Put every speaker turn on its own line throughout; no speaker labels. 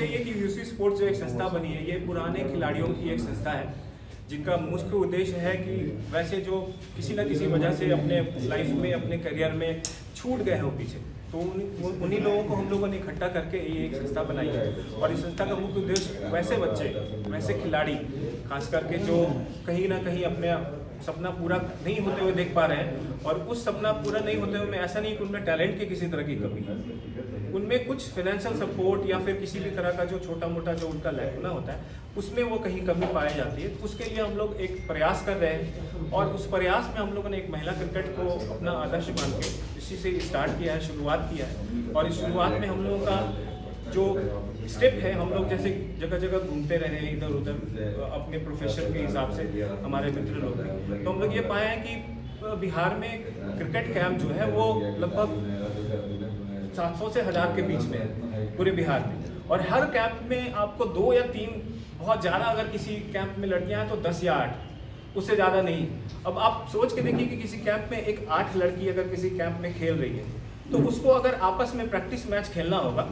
ये कि UC sports जो एक संस्था बनी है, ये पुराने खिलाड़ियों की एक संस्था है जिनका मुख्य उद्देश्य है कि वैसे जो किसी न किसी वजह से अपने लाइफ में, अपने करियर में छूट गए हो पीछे, तो उन्हीं लोगों को हम लोगों ने इकट्ठा करके ये एक संस्था बनाई है। और इस संस्था का मुख्य उद्देश्य वैसे बच्चे, वैसे खिलाड़ी, खास करके जो कहीं ना कहीं अपने सपना पूरा नहीं होते हुए देख पा रहे हैं, और उस सपना पूरा नहीं होते हुए में ऐसा नहीं कि उनमें टैलेंट की किसी तरह की कमी है, उनमें कुछ फाइनेंशियल सपोर्ट या फिर किसी भी तरह का जो छोटा मोटा जो उनका लैकुना होता है उसमें वो कहीं कमी पाई जाती है। तो उसके लिए हम लोग एक प्रयास कर रहे हैं, और उस प्रयास में हम लोगों ने एक महिला क्रिकेट को अपना आदर्श मान के इसी से स्टार्ट किया है, शुरुआत किया है। और इस शुरुआत में हम लोगों का जो स्टेप है, हम लोग जैसे जगह जगह घूमते रहे हैं इधर उधर अपने प्रोफेशन के हिसाब से, हमारे मित्र लोग भी, तो हम लोग ये पाए हैं कि बिहार में क्रिकेट कैंप जो है वो लगभग 700 से 1000 के बीच में है पूरे बिहार में। और हर कैंप में आपको 2 या 3, बहुत ज़्यादा अगर किसी कैंप में लड़कियां हैं तो 10 या 8, उससे ज़्यादा नहीं। अब आप सोच के देखिए कि किसी कैंप में एक 8 लड़की अगर किसी कैंप में खेल रही है, तो उसको अगर आपस में प्रैक्टिस मैच खेलना होगा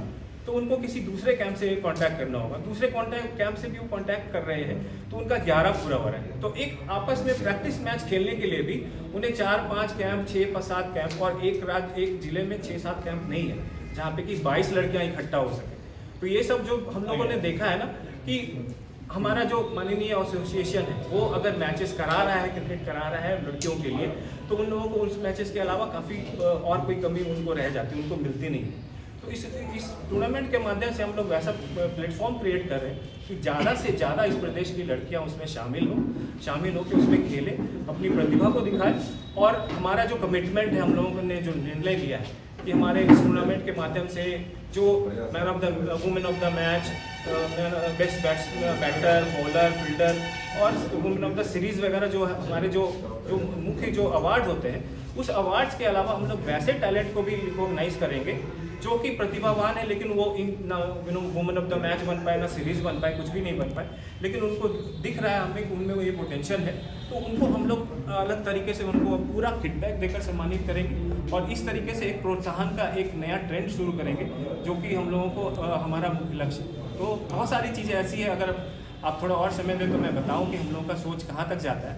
तो उनको किसी दूसरे कैंप से कांटेक्ट करना होगा, दूसरे कैंप से भी वो कांटेक्ट कर रहे हैं, तो उनका 11 पूरा हो रहा है। तो एक आपस में प्रैक्टिस मैच खेलने के लिए भी उन्हें 4-5 कैंप, 6-7 कैंप, और एक जिले में 6-7 कैंप नहीं है जहाँ पे कि 22 लड़कियाँ इकट्ठा हो सके। तो ये सब जो हम लोगों ने देखा है ना, कि हमारा जो माननीय एसोसिएशन है वो अगर मैचेस करा रहा है, क्रिकेट करा रहा है लड़कियों के लिए, तो उन लोगों को उस मैचेस के अलावा काफ़ी और कोई कमी उनको रह जाती है, उनको मिलती नहीं। तो इस टूर्नामेंट के माध्यम से हम लोग वैसा प्लेटफॉर्म क्रिएट कर रहे हैं कि ज़्यादा से ज़्यादा इस प्रदेश की लड़कियां उसमें शामिल हो के उसमें खेलें, अपनी प्रतिभा को दिखाएं। और हमारा जो कमिटमेंट है, हम लोगों ने जो निर्णय लिया है कि हमारे इस टूर्नामेंट के माध्यम से जो man of the women of the match, best batter, bowler, fielder और वुमेन ऑफ द सीरीज़ वगैरह जो है, हमारे जो मुख्य जो अवार्ड होते हैं, उस अवार्ड्स के अलावा हम लोग वैसे टैलेंट को भी रिकॉग्नाइज करेंगे जो कि प्रतिभावान है, लेकिन वो वुमेन ऑफ द मैच बन पाए, ना सीरीज बन पाए, कुछ भी नहीं बन पाए, लेकिन उनको दिख रहा है हमें कि उनमें वो ये पोटेंशियल है, तो उनको हम लोग अलग तरीके से उनको पूरा फीडबैक देकर सम्मानित करेंगे। और इस तरीके से एक प्रोत्साहन का एक नया ट्रेंड शुरू करेंगे, जो कि हम लोगों को हमारा मुख्य लक्ष्य है। तो बहुत सारी चीज़ें ऐसी है, अगर आप थोड़ा और समय दें तो मैं बताऊँ कि हम लोगों का सोच कहाँ तक जाता है।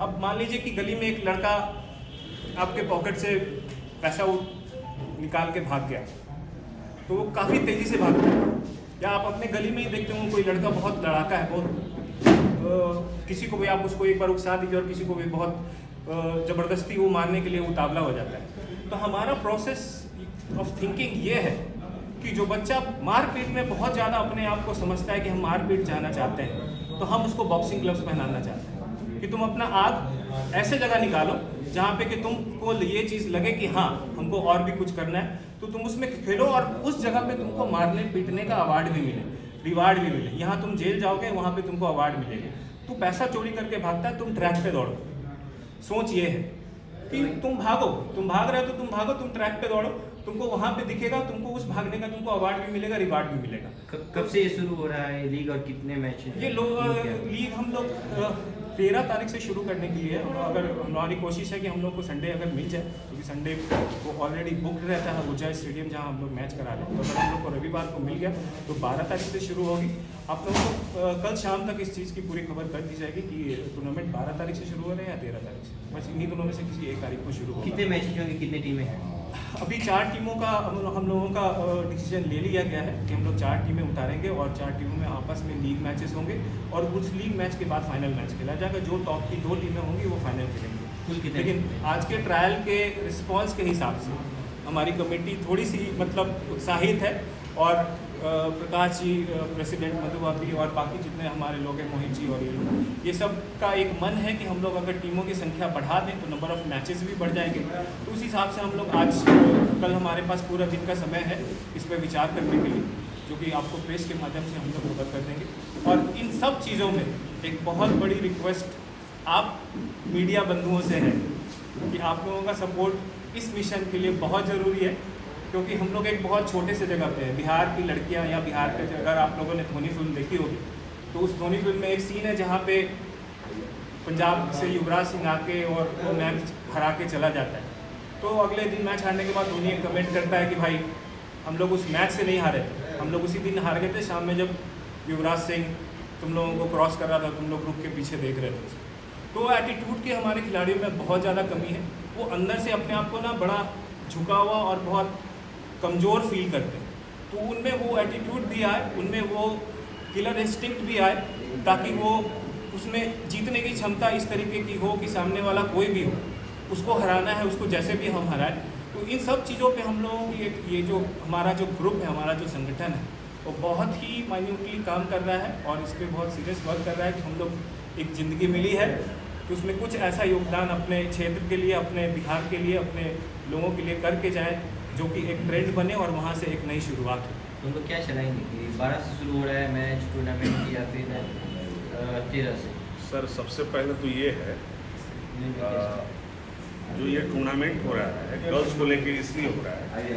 अब मान लीजिए कि गली में एक लड़का आपके पॉकेट से पैसा निकाल के भाग गया, तो वो काफ़ी तेज़ी से भागता है। या आप अपने गली में ही देखते हो कोई लड़का बहुत लड़ाका है, बहुत किसी को भी आप उसको एक बार उकसा दीजिए और किसी को भी बहुत ज़बरदस्ती वो मारने के लिए उतावला हो जाता है। तो हमारा प्रोसेस ऑफ थिंकिंग ये है कि जो बच्चा मारपीट में बहुत ज़्यादा अपने आप को समझता है कि हम मारपीट जाना चाहते हैं, तो हम उसको बॉक्सिंग ग्लव्स पहनाना चाहते हैं कि तुम अपना आग ऐसे जगह निकालो जहाँ पे कि तुमको ये चीज़ लगे कि हाँ हमको और भी कुछ करना है, तो तुम उसमें खेलो और उस जगह पे तुमको मारने पीटने का अवार्ड भी मिले, रिवार्ड भी मिले। यहाँ तुम जेल जाओगे, वहाँ पे तुमको अवार्ड मिलेगा। तू पैसा चोरी करके भागता है, तुम ट्रैक पे दौड़ो। सोच ये है कि तुम भाग रहे हो तो तुम भागो, तुम ट्रैक पे दौड़ो, तुमको वहाँ पे दिखेगा, तुमको उस भागने का तुमको अवार्ड भी मिलेगा, रिवार्ड भी मिलेगा।
कब से ये शुरू हो रहा है लीग और कितने मैच हैं?
ये लीग हम लोग 13 तारीख से शुरू करने के लिए, अगर हमारी कोशिश है कि हम लोग को संडे अगर मिल जाए, क्योंकि संडे वो ऑलरेडी बुक रहता है ऊर्जा स्टेडियम जहाँ हम लोग मैच करा रहे हैं, तो अगर हम लोग को रविवार को मिल गया तो 12 तारीख से शुरू होगी। आप लोगों को कल शाम तक इस चीज़ की पूरी खबर कर दी जाएगी कि टूर्नामेंट 12 तारीख से शुरू हो रहे हैं या 13 तारीख से, बस इन्हीं दोनों में से किसी एक तारीख को शुरू होगा।
कितने मैचेज होंगे, कितनी टीमें हैं?
अभी 4 टीमों का हम लोगों का डिसीजन ले लिया गया है कि हम लोग 4 टीमें उतारेंगे और 4 टीमों में आपस में लीग मैचेस होंगे, और उस लीग मैच के बाद फाइनल मैच खेला जाएगा। जो टॉप की 2 टीमें होंगी वो फाइनल खेलेंगी। लेकिन आज के ट्रायल के रिस्पॉन्स के हिसाब से हमारी कमेटी थोड़ी सी मतलब उत्साहित है, और प्रकाश जी प्रेसिडेंट, मधु भाभी और बाकी जितने हमारे लोग हैं, मोहित जी और ये सब का एक मन है कि हम लोग अगर टीमों की संख्या बढ़ा दें तो नंबर ऑफ़ मैचेस भी बढ़ जाएंगे। तो उस हिसाब से हम लोग कल हमारे पास पूरा दिन का समय है इस पर विचार करने के लिए, जो कि आपको प्रेस के माध्यम से हम लोग खबर कर देंगे। और इन सब चीज़ों में एक बहुत बड़ी रिक्वेस्ट आप मीडिया बंधुओं से है कि आप लोगों का सपोर्ट इस मिशन के लिए बहुत ज़रूरी है, क्योंकि हम लोग एक बहुत छोटे से जगह पे हैं। बिहार की लड़कियां या बिहार के, अगर आप लोगों ने धोनी फिल्म देखी होगी तो उस धोनी फिल्म में एक सीन है जहाँ पे पंजाब से युवराज सिंह आके और वो मैच हरा के चला जाता है। तो अगले दिन मैच हारने के बाद धोनी कमेंट करता है कि भाई हम लोग उस मैच से नहीं हारे थे, हम लोग उसी दिन हार गए थे शाम में, जब युवराज सिंह तुम लोगों को क्रॉस कर रहा था, तुम लोग ग्रुप के पीछे देख रहे थे। तो एटीट्यूड की हमारे खिलाड़ियों में बहुत ज़्यादा कमी है। वो अंदर से अपने आप को ना बड़ा झुका हुआ और बहुत कमज़ोर फील करते हैं। तो उनमें वो एटीट्यूड भी आए, उनमें वो किलर इंस्टिंक्ट भी आए, ताकि वो उसमें जीतने की क्षमता इस तरीके की हो कि सामने वाला कोई भी हो, उसको हराना है, उसको जैसे भी हम हराएं। तो इन सब चीज़ों पे हम लोगों की ये जो हमारा जो ग्रुप है, हमारा जो संगठन है, वो बहुत ही माइन्यूटली काम कर रहा है और इस पर बहुत सीरियस वर्क कर रहा है कि हम लोग एक ज़िंदगी मिली है तो उसमें कुछ ऐसा योगदान अपने क्षेत्र के लिए, अपने बिहार के लिए, अपने लोगों के लिए करके जाए, जो कि एक ट्रेंड बने और वहाँ से एक नई शुरुआत हो।
तुम लोग क्या चलाएंगे कि 12 से शुरू हो रहा है मैच टूर्नामेंट या फिर 13 से?
सर सबसे पहले तो ये है जो ये टूर्नामेंट हो रहा है गर्ल्स को लेके इसलिए हो रहा है,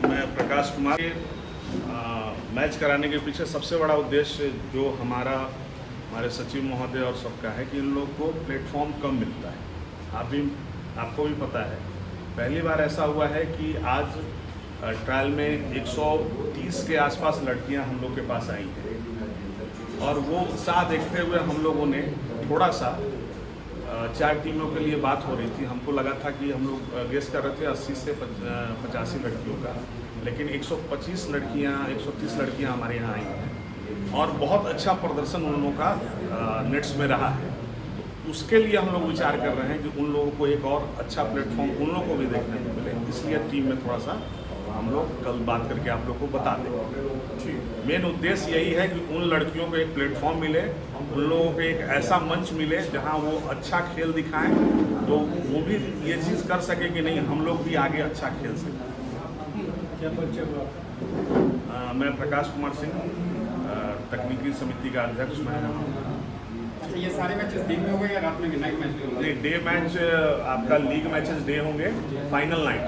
मैं प्रकाश कुमार के मैच कराने के पीछे सबसे बड़ा उद्देश्य जो हमारे सचिव महोदय और सबका है कि इन लोग को प्लेटफॉर्म कम मिलता है। आपको भी पता है, पहली बार ऐसा हुआ है कि आज ट्रायल में 130 के आसपास लड़कियां हम लोग के पास आई हैं और वो उत्साह देखते हुए हम लोगों ने थोड़ा सा 4 टीमों के लिए बात हो रही थी। हमको लगा था कि हम लोग गेस कर रहे थे 80 से 85 लड़कियों का, लेकिन 125 लड़कियां 130 लड़कियां हमारे यहाँ आई हैं और बहुत अच्छा प्रदर्शन उन लोगों का नेट्स में रहा है। उसके लिए हम लोग विचार कर रहे हैं कि उन लोगों को एक और अच्छा प्लेटफॉर्म उन लोगों को भी देखने को मिले, इसलिए टीम में थोड़ा सा हम लोग कल बात करके आप लोग को बता देंगे। मेन उद्देश्य यही है कि उन लड़कियों को एक प्लेटफॉर्म मिले, उन लोगों को एक ऐसा मंच मिले जहां वो अच्छा खेल दिखाएं, तो वो भी ये चीज़ कर सके कि नहीं हम लोग भी आगे अच्छा खेल सकें। मैं प्रकाश कुमार सिंह, तकनीकी समिति का अध्यक्ष मैं हूँ।
ये सारे मैचेस दिन में होंगे या रात में, नाइट मैच?
नहीं, डे मैच आपका लीग मैचेस डे होंगे, फाइनल नाइट